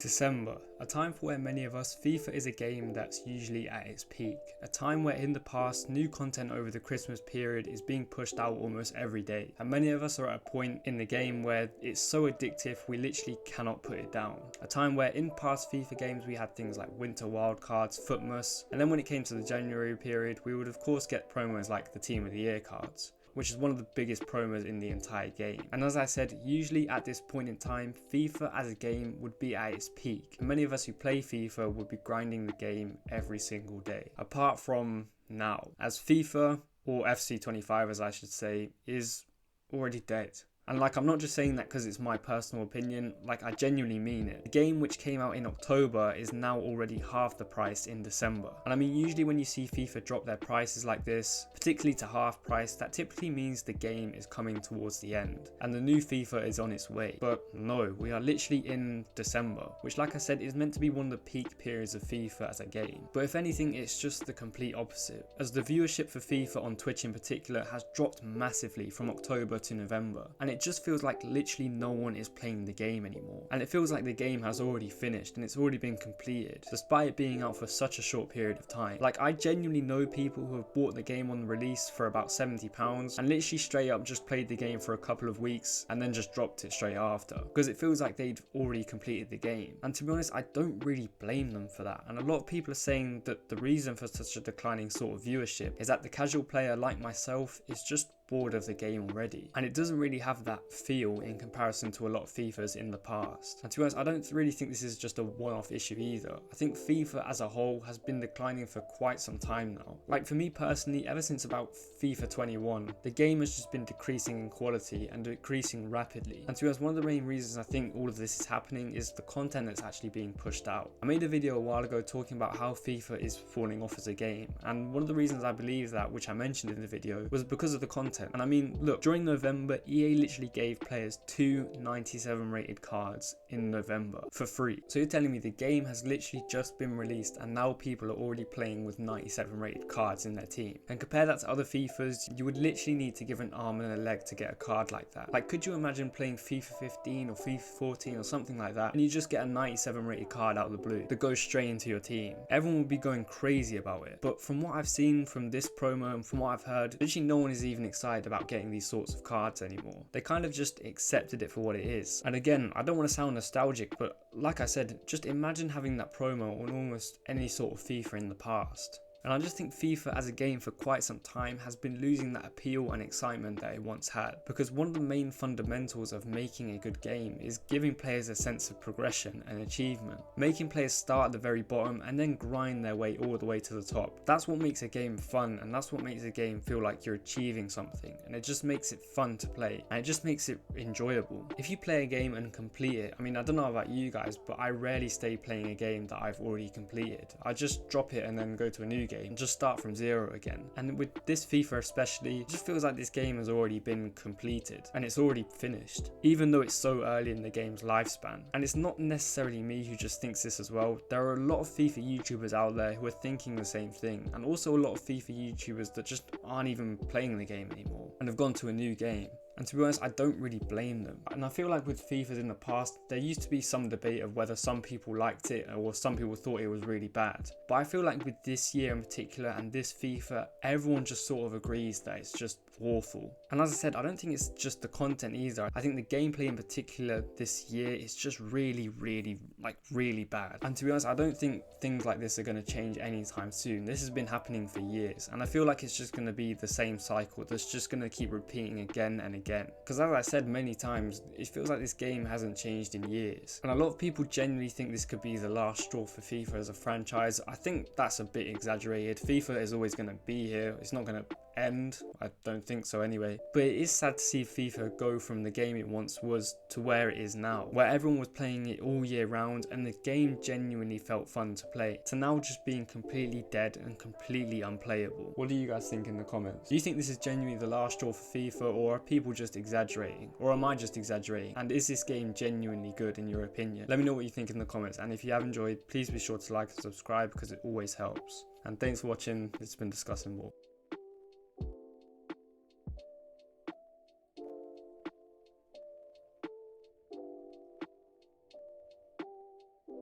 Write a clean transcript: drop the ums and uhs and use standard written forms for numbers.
December, a time for where many of us, FIFA is a game that's usually at its peak. A time where in the past, new content over the Christmas period is being pushed out almost every day. And many of us are at a point in the game where it's so addictive we literally cannot put it down. A time where in past FIFA games we had things like winter wildcards, footmas, and then when it came to the January period we would of course get promos like the Team of the Year cards, which is one of the biggest promos in the entire game. And as I said, usually at this point in time, FIFA as a game would be at its peak. And many of us who play FIFA would be grinding the game every single day. Apart from now, as FIFA, or FC25 as I should say, is already dead. And I'm not just saying that because it's my personal opinion, I genuinely mean it. The game which came out in October is now already half the price in December. And I mean, usually when you see FIFA drop their prices like this, particularly to half price, that typically means the game is coming towards the end and the new FIFA is on its way. But no, we are literally in December, which like I said is meant to be one of the peak periods of FIFA as a game. But if anything, it's just the complete opposite, as the viewership for FIFA on Twitch in particular has dropped massively from October to November. And it just feels like literally no one is playing the game anymore, and it feels like the game has already finished and it's already been completed despite it being out for such a short period of time. I genuinely know people who have bought the game on release for about £70 and literally straight up just played the game for a couple of weeks and then just dropped it straight after because it feels like they'd already completed the game. And to be honest, I don't really blame them for that. And a lot of people are saying that the reason for such a declining sort of viewership is that the casual player like myself is just bored of the game already, and it doesn't really have that feel in comparison to a lot of FIFAs in the past. And to be honest, I don't really think this is just a one-off issue either. I think FIFA as a whole has been declining for quite some time now. For me personally, ever since about FIFA 21, the game has just been decreasing in quality and decreasing rapidly. And to be honest, one of the main reasons I think all of this is happening is the content that's actually being pushed out. I made a video a while ago talking about how FIFA is falling off as a game, and one of the reasons I believe that, which I mentioned in the video, was because of the content. And I mean, look, during November, EA literally gave players 2 97 rated cards in November for free. So you're telling me the game has literally just been released and now people are already playing with 97 rated cards in their team. And compare that to other FIFAs, you would literally need to give an arm and a leg to get a card like that. Could you imagine playing FIFA 15 or FIFA 14 or something like that and you just get a 97 rated card out of the blue that goes straight into your team? Everyone would be going crazy about it. But from what I've seen from this promo and from what I've heard, literally no one is even excited about getting these sorts of cards anymore. They kind of just accepted it for what it is. And again, I don't want to sound nostalgic, but like I said, just imagine having that promo on almost any sort of FIFA in the past. And I just think FIFA as a game for quite some time has been losing that appeal and excitement that it once had, because one of the main fundamentals of making a good game is giving players a sense of progression and achievement, making players start at the very bottom and then grind their way all the way to the top. That's what makes a game fun, and that's what makes a game feel like you're achieving something, and it just makes it fun to play and it just makes it enjoyable. If you play a game and complete it, I mean, I don't know about you guys, but I rarely stay playing a game that I've already completed. I just drop it and then go to a new game and just start from zero again. And with this FIFA especially, it just feels like this game has already been completed and it's already finished, even though it's so early in the game's lifespan. And it's not necessarily me who just thinks this as well. There are a lot of FIFA YouTubers out there who are thinking the same thing, and also a lot of FIFA YouTubers that just aren't even playing the game anymore and have gone to a new game. And to be honest, I don't really blame them. And I feel like with FIFAs in the past, there used to be some debate of whether some people liked it or some people thought it was really bad. But I feel like with this year in particular and this FIFA, everyone just sort of agrees that it's just awful. And as I said, I don't think it's just the content either. I think the gameplay in particular this year is just really bad. And to be honest, I don't think things like this are going to change anytime soon. This has been happening for years, and I feel like it's just going to be the same cycle that's just going to keep repeating again and again. Because as I said many times, it feels like this game hasn't changed in years. And a lot of people genuinely think this could be the last straw for FIFA as a franchise. I think that's a bit exaggerated. FIFA is always going to be here. It's not going to end. I don't think so anyway. But it is sad to see FIFA go from the game it once was to where it is now, where everyone was playing it all year round and the game genuinely felt fun to play, to now just being completely dead and completely unplayable. What do you guys think in the comments? Do you think this is genuinely the last straw for FIFA, or are people just exaggerating? Or am I just exaggerating? And is this game genuinely good in your opinion? Let me know what you think in the comments, and if you have enjoyed, please be sure to like and subscribe because it always helps. And thanks for watching. It's been Discussing War.